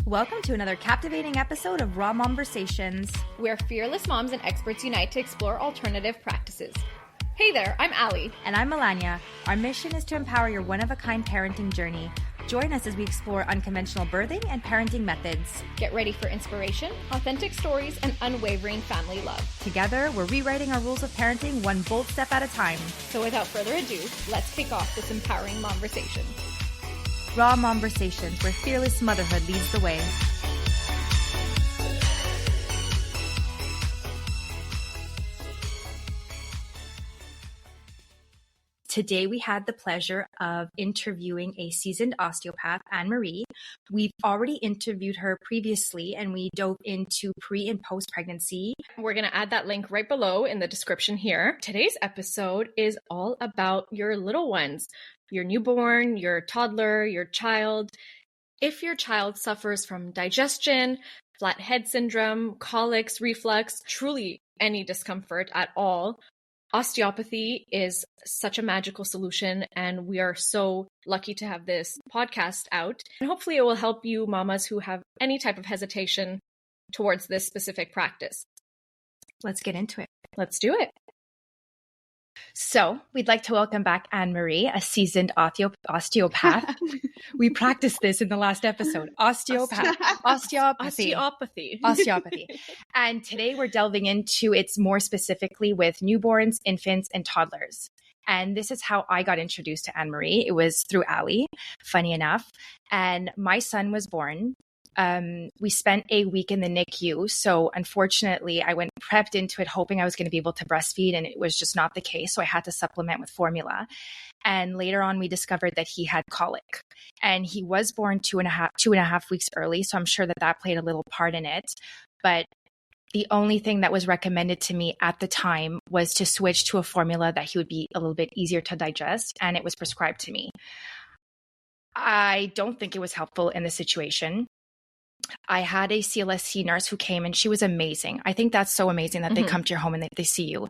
Welcome to another captivating episode of Raw Momversations, where fearless moms and experts unite to explore alternative practices. Hey there, I'm Allie. And I'm Melania. Our mission is to empower your one-of-a-kind parenting journey. Join us as we explore unconventional birthing and parenting methods. Get ready for inspiration, authentic stories, and unwavering family love. Together, we're rewriting our rules of parenting one bold step at a time. So without further ado, let's kick off this empowering momversation. Raw Momversations, where fearless motherhood leads the way. Today, we had the pleasure of interviewing a seasoned osteopath, Anne-Marie. We've already interviewed her previously, and we dove into pre- and post-pregnancy. We're going to add that link right below in the description here. Today's episode is all about your little ones, your newborn, your toddler, your child. If your child suffers from digestion, flat head syndrome, colics, reflux, truly any discomfort at all, osteopathy is such a magical solution, and we are so lucky to have this podcast out. And hopefully it will help you mamas who have any type of hesitation towards this specific practice. Let's get into it. Let's do it. So we'd like to welcome back Anne-Marie, a seasoned osteopath. We practiced this in the last episode. Osteopathy. And today we're delving into it more specifically with newborns, infants, and toddlers. And this is how I got introduced to Anne-Marie. It was through Allie, funny enough. And my son was born. We spent a week in the NICU. So unfortunately, I went prepped into it hoping I was going to be able to breastfeed, and it was just not the case. So I had to supplement with formula. And later on, we discovered that he had colic, and he was born two and a half weeks early. So I'm sure that played a little part in it. But the only thing that was recommended to me at the time was to switch to a formula that he would be a little bit easier to digest. And it was prescribed to me. I don't think it was helpful in the situation. I had a CLSC nurse who came, and she was amazing. I think that's so amazing that they come to your home and they see you.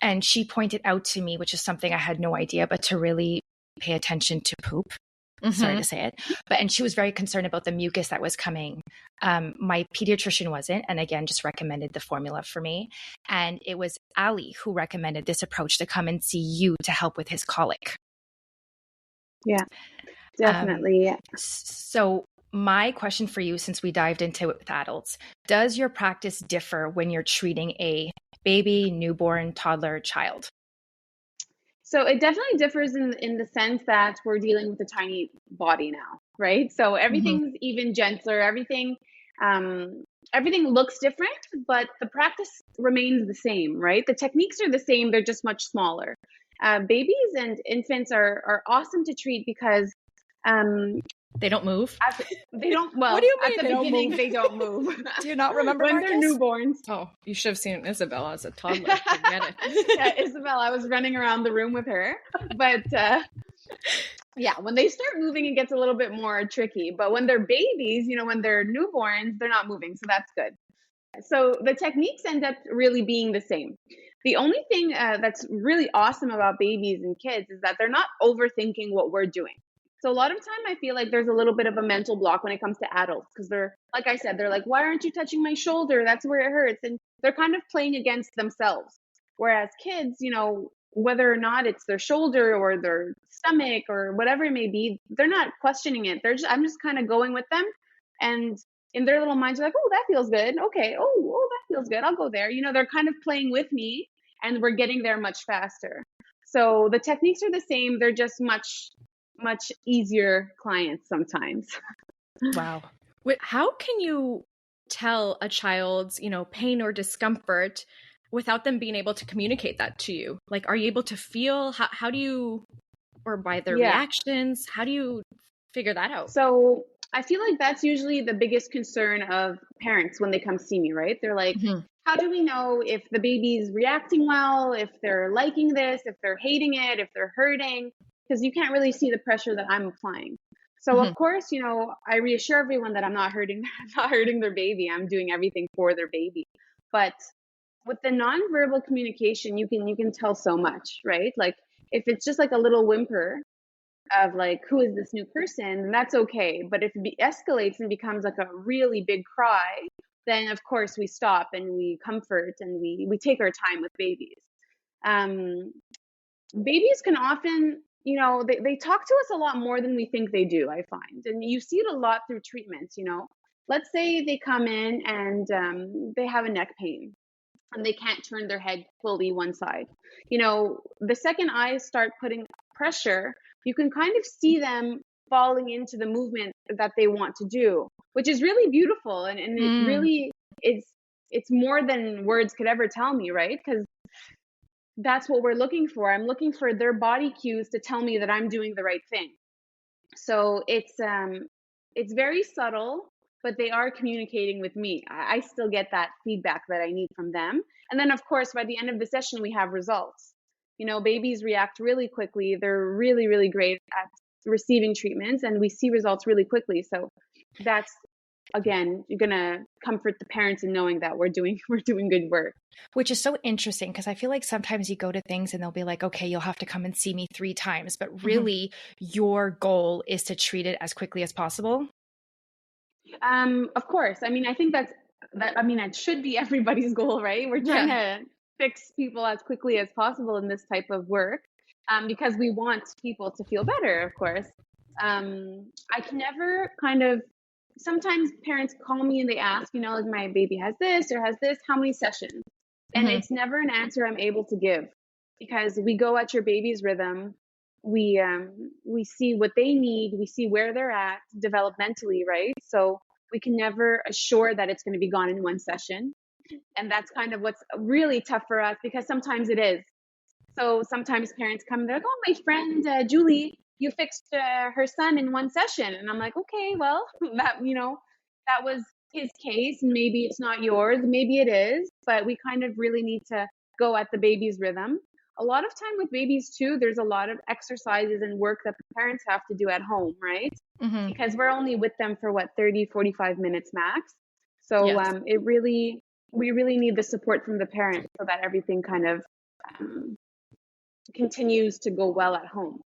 And she pointed out to me, which is something I had no idea, but to really pay attention to poop. Sorry to say it. And she was very concerned about the mucus that was coming. My pediatrician wasn't, and again, just recommended the formula for me. And it was Ali who recommended this approach to come and see you to help with his colic. Yeah, definitely. So my question for you, since we dived into it with adults, does your practice differ when you're treating a baby, newborn, toddler, child? So it definitely differs in the sense that we're dealing with a tiny body now, right? So everything's even gentler, everything looks different, but the practice remains the same, right? The techniques are the same, they're just much smaller. Babies and infants are awesome to treat because they don't move. They don't. Well, what do you mean at the beginning, they don't move. Do you not remember when Marcus? They're newborns? Oh, you should have seen Isabella as a toddler. Forget it. Yeah, Isabella, I was running around the room with her, but yeah, when they start moving, it gets a little bit more tricky. But when they're babies, when they're newborns, they're not moving, so that's good. So the techniques end up really being the same. The only thing that's really awesome about babies and kids is that they're not overthinking what we're doing. So a lot of time I feel like there's a little bit of a mental block when it comes to adults because they're, like I said, they're like, why aren't you touching my shoulder? That's where it hurts. And they're kind of playing against themselves. Whereas kids, whether or not it's their shoulder or their stomach or whatever it may be, they're not questioning it. I'm just kind of going with them. And in their little minds, they're like, oh, that feels good. Okay. Oh, that feels good. I'll go there. They're kind of playing with me, and we're getting there much faster. So the techniques are the same. They're just much easier clients sometimes. Wow. How can you tell a child's, pain or discomfort without them being able to communicate that to you? Like, are you able to feel, how do you, or by their reactions, how do you figure that out? So I feel like that's usually the biggest concern of parents when they come see me, right? They're like, how do we know if the baby's reacting well, if they're liking this, if they're hating it, if they're hurting? Because you can't really see the pressure that I'm applying. So of course, I reassure everyone that I'm not hurting their baby. I'm doing everything for their baby. But with the nonverbal communication, you can tell so much, right? Like if it's just like a little whimper, of like, who is this new person? And that's okay. But if it escalates and becomes like a really big cry, then of course we stop and we comfort and we take our time with babies. Babies can often, they talk to us a lot more than we think they do, I find. And you see it a lot through treatments. Let's say they come in and they have a neck pain and they can't turn their head fully one side. The second eyes start putting pressure, you can kind of see them falling into the movement that they want to do, which is really beautiful. And it really it's more than words could ever tell me, right? Because that's what we're looking for. I'm looking for their body cues to tell me that I'm doing the right thing. So it's very subtle, but they are communicating with me. I still get that feedback that I need from them. And then of course, by the end of the session, we have results. Babies react really quickly. They're really, really great at receiving treatments, and we see results really quickly. So that's, again, you're going to comfort the parents in knowing that we're doing good work. Which is so interesting, because I feel like sometimes you go to things and they'll be like, okay, you'll have to come and see me 3 times. But really, your goal is to treat it as quickly as possible. Of course. I mean, I think that should be everybody's goal, right? We're trying to fix people as quickly as possible in this type of work, because we want people to feel better, of course. I can never sometimes parents call me and they ask, is my baby has this or has this, how many sessions? And it's never an answer I'm able to give, because we go at your baby's rhythm. We see what they need. We see where they're at developmentally, right? So we can never assure that it's going to be gone in one session. And that's kind of what's really tough for us, because sometimes it is. So sometimes parents come and they're like, oh, my friend, Julie, you fixed her son in one session. And I'm like, okay, well, that was his case. Maybe it's not yours. Maybe it is. But we kind of really need to go at the baby's rhythm. A lot of time with babies too, there's a lot of exercises and work that the parents have to do at home, right? Because we're only with them for 30, 45 minutes max. So we really need the support from the parents so that everything kind of continues to go well at home.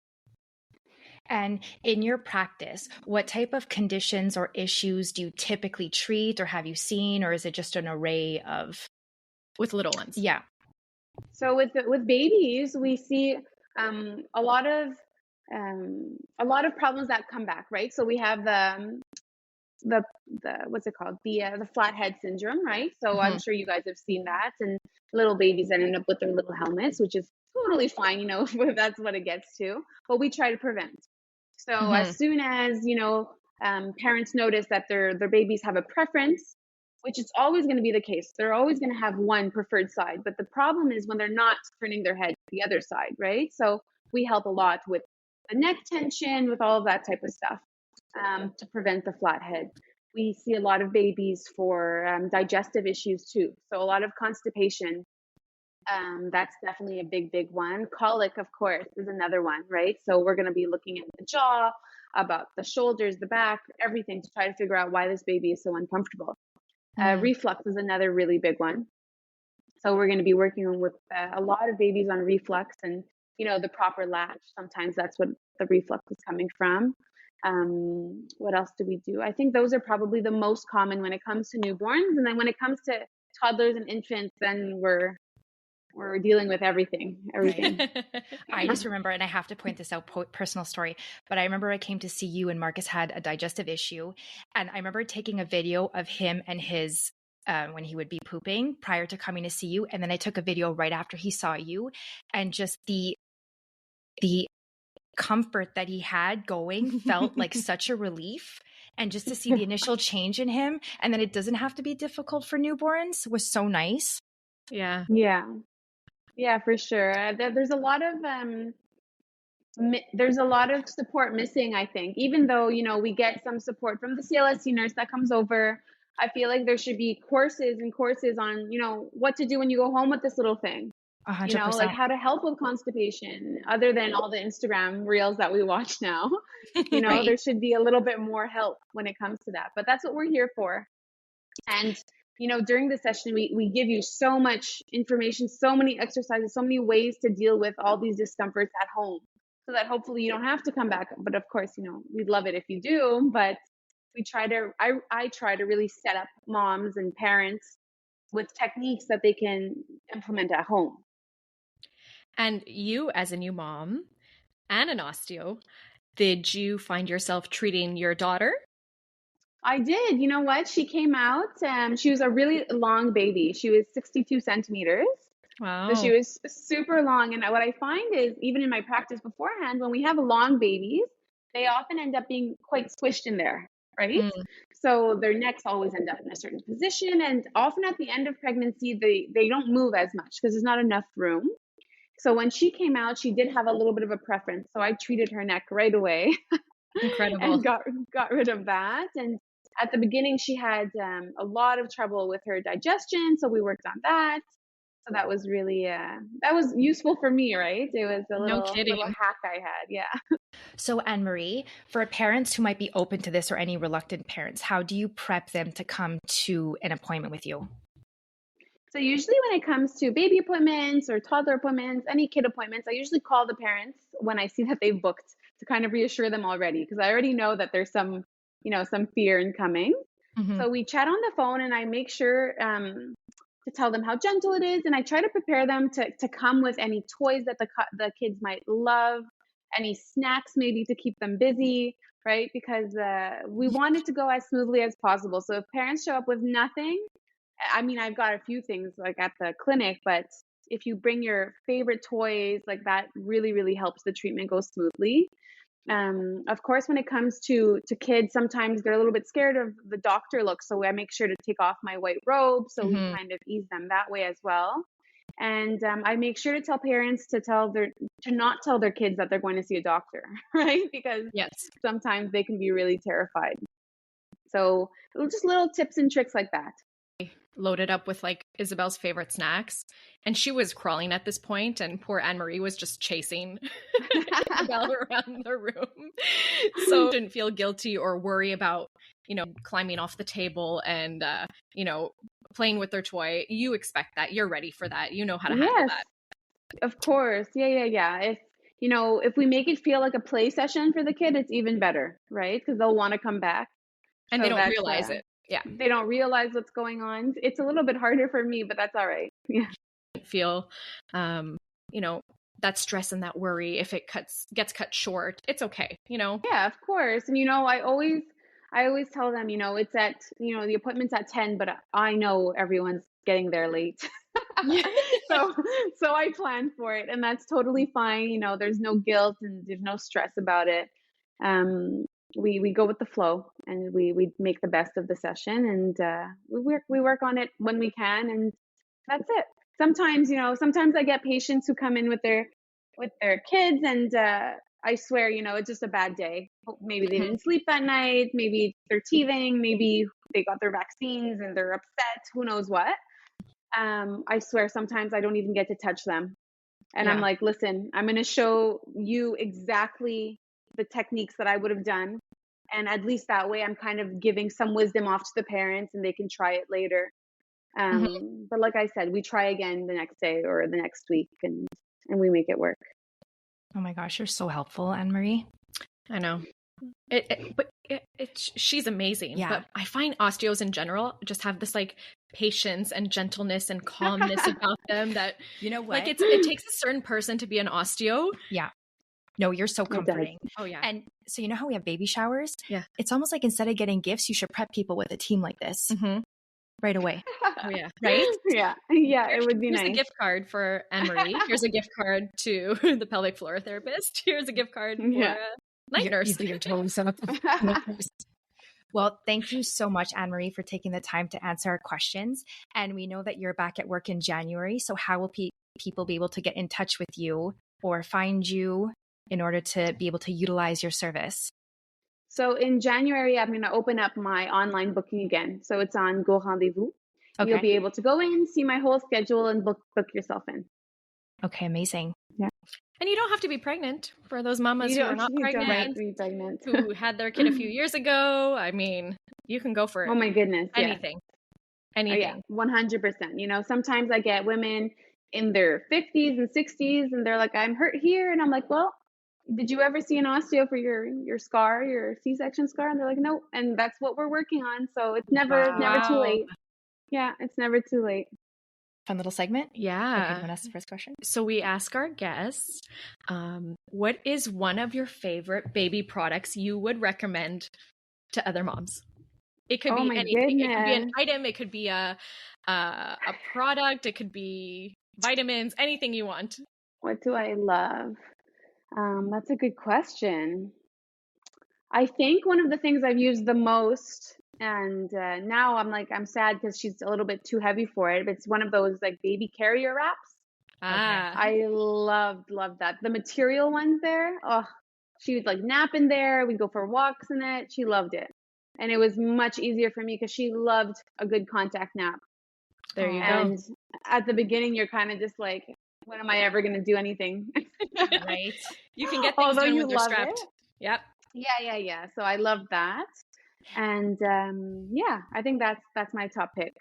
And in your practice, what type of conditions or issues do you typically treat, or have you seen, or is it just an array of? With little ones? Yeah. So with babies, we see a lot of problems that come back, right? So we have the what's it called? The flathead syndrome, right? So I'm sure you guys have seen that, and little babies that end up with their little helmets, which is totally fine, if that's what it gets to. But we try to prevent. So as soon as parents notice that their babies have a preference, which is always going to be the case, they're always going to have one preferred side. But the problem is when they're not turning their head to the other side, right? So we help a lot with the neck tension, with all of that type of stuff, to prevent the flathead. We see a lot of babies for digestive issues too. So a lot of constipation. That's definitely a big one. Colic, of course, is another one, right? So we're going to be looking at the jaw, about the shoulders, the back, everything, to try to figure out why this baby is so uncomfortable. Reflux is another really big one. So we're going to be working with a lot of babies on reflux and, the proper latch. Sometimes that's what the reflux is coming from. What else do we do? I think those are probably the most common when it comes to newborns. And then when it comes to toddlers and infants, then we're dealing with everything. I just remember, and I have to point this out, personal story, but I remember I came to see you and Marcus had a digestive issue. And I remember taking a video of him and his, when he would be pooping prior to coming to see you. And then I took a video right after he saw you, and just the comfort that he had going felt like such a relief. And just to see the initial change in him, and then it doesn't have to be difficult for newborns, was so nice. Yeah. Yeah, for sure. There's a lot of support missing, I think. Even though, we get some support from the CLSC nurse that comes over, I feel like there should be courses and courses on, what to do when you go home with this little thing. 100%. Like how to help with constipation, other than all the Instagram reels that we watch now. Right. There should be a little bit more help when it comes to that. But that's what we're here for. And during the session, we give you so much information, so many exercises, so many ways to deal with all these discomforts at home. so that hopefully you don't have to come back. But of course, we'd love it if you do, but I try to really set up moms and parents with techniques that they can implement at home. And you, as a new mom and an osteo, did you find yourself treating your daughter? I did. You know what? She came out, she was a really long baby. She was 62 centimeters. So she Wow. was super long. And what I find is, even in my practice beforehand, when we have long babies, they often end up being quite squished in there, right? Mm, So their necks always end up in a certain position. And often at the end of pregnancy, they don't move as much because there's not enough room. So when she came out, she did have a little bit of a preference. So I treated her neck right away incredible. and got rid of that. And at the beginning, she had a lot of trouble with her digestion. So we worked on that. So that was really that was useful for me, right? It was a No little kidding. hack I had. Yeah. So, Anne-Marie, for parents who might be open to this or any reluctant parents, how do you prep them to come to an appointment with you? So usually when it comes to baby appointments or toddler appointments, any kid appointments, I usually call the parents when I see that they've booked to kind of reassure them already, because I already know that there's some fear in coming. Mm-hmm. So we chat on the phone and I make sure to tell them how gentle it is. And I try to prepare them to come with any toys that the kids might love, any snacks maybe to keep them busy, right? Because we want it to go as smoothly as possible. So if parents show up with nothing, I mean, I've got a few things like at the clinic, but if you bring your favorite toys, like that really, really helps the treatment go smoothly. Of course, when it comes to kids, sometimes they're a little bit scared of the doctor look. So I make sure to take off my white robe. So we kind of ease them that way as well. And I make sure to tell parents to not tell their kids that they're going to see a doctor, right? Because Yes. sometimes they can be really terrified. So just little tips and tricks like that. Loaded up with like Isabel's favorite snacks. And she was crawling at this point, and poor Anne-Marie was just chasing Isabel around the room. So didn't feel guilty or worry about, climbing off the table and, playing with their toy. You expect that. You're ready for that. You know how to handle that. Of course. Yeah. If we make it feel like a play session for the kid, it's even better, right? Because they'll want to come back. And they don't realize it. Yeah. They don't realize what's going on. It's a little bit harder for me, but that's all right. Yeah. Feel, that stress and that worry if it gets cut short. It's okay, Yeah, of course. And I always tell them, it's at, the appointment's at 10, but I know everyone's getting there late. So I plan for it, and that's totally fine. There's no guilt and there's no stress about it. We go with the flow, and we make the best of the session, and we work on it when we can, and that's it. Sometimes I get patients who come in with their kids, and I swear, it's just a bad day. Maybe they didn't sleep that night, maybe they're teething, maybe they got their vaccines and they're upset, who knows what. I swear sometimes I don't even get to touch them. And I'm like, listen, I'm going to show you exactly the techniques that I would have done. And at least that way I'm kind of giving some wisdom off to the parents, and they can try it later. But like I said, we try again the next day or the next week, and we make it work. Oh my gosh, you're so helpful, Anne-Marie. I know. She's amazing. Yeah. But I find osteos in general just have this like patience and gentleness and calmness about them that, you know what? Like it takes a certain person to be an osteo. Yeah. No, you're so comforting. Oh yeah. And so you know how we have baby showers? Yeah. It's almost like instead of getting gifts, you should prep people with a team like this right away. Oh yeah. Right? Yeah, it would be nice. Here's a gift card for Anne-Marie. Here's a gift card to the pelvic floor therapist. Here's a gift card for a night nurse. You're totally set up. Well, thank you so much, Anne-Marie, for taking the time to answer our questions. And we know that you're back at work in January. So how will people be able to get in touch with you or find you in order to be able to utilize your service? So in January, I'm going to open up my online booking again. So it's on Go Rendezvous. Okay. You'll be able to go in, see my whole schedule, and book yourself in. Okay, amazing. Yeah. And you don't have to be pregnant for those mamas who are not pregnant, who had their kid a few years ago. I mean, you can go for oh my goodness, anything. Yeah. Anything. Oh, yeah, 100%. Sometimes I get women in their 50s and 60s, and they're like, I'm hurt here. And I'm like, well, did you ever see an osteo for your scar, your C-section scar? And they're like, nope. And that's what we're working on. So it's never too Wow. late. Yeah, it's never too late. Fun little segment. Okay, do you Yeah. want to ask the first question? So we ask our guests, what is one of your favorite baby products you would recommend to other moms? It could Oh be my anything. It could be an goodness. item. It could be a product. It could be vitamins. Anything you want. What do I love? That's a good question. I think one of the things I've used the most, and now I'm sad because she's a little bit too heavy for it. But it's one of those like baby carrier wraps. Ah, I loved that. The material ones there. Oh, she would like nap in there. We'd go for walks in it. She loved it. And it was much easier for me because she loved a good contact nap. there you go. And at the beginning, you're kind of just like, when am I ever going to do anything? Right. You can get things Although done you when they're love strapped. it. Yep. Yeah. So I love that. And yeah, I think that's my top pick.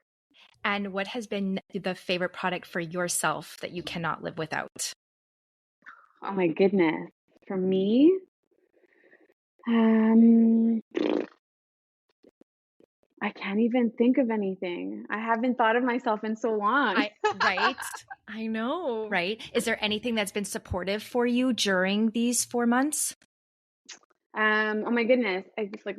And what has been the favorite product for yourself that you cannot live without? Oh my goodness. For me, I can't even think of anything. I haven't thought of myself in so long. Right. I know. Right. Is there anything that's been supportive for you during these 4 months? Oh my goodness. I just like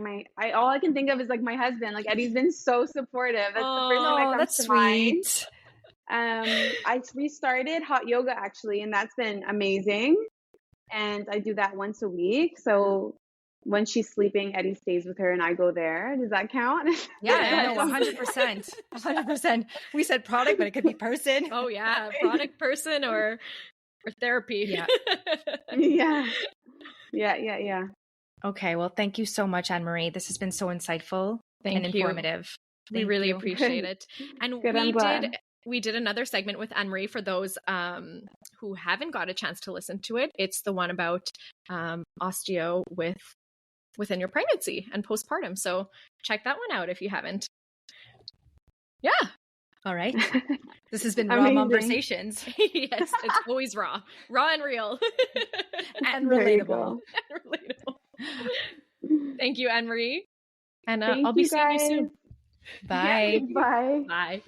all I can think of is like my husband. Like Eddie's been so supportive. That's the first thing that Oh, comes that's to mind. sweet. I restarted hot yoga actually, and that's been amazing. And I do that once a week. So when she's sleeping, Eddie stays with her and I go there. Does that count? Yeah, no, Yes. 100%. 100%. We said product, but it could be person. Oh yeah, product, person, or therapy. Yeah. Yeah. Okay, well, thank you so much, Anne-Marie. This has been so insightful and Thank you. informative. We Thank really you. appreciate it. And Good, I'm glad. we did another segment with Anne-Marie for those who haven't got a chance to listen to it. It's the one about osteo within your pregnancy and postpartum. So check that one out if you haven't. Yeah. All right. This has been Raw Amazing. Conversations. Yes, it's always raw and real. And There you relatable. go. And relatable. Thank you, Anne-Marie. And Thank I'll be you seeing you guys. soon. Bye. Bye. Bye.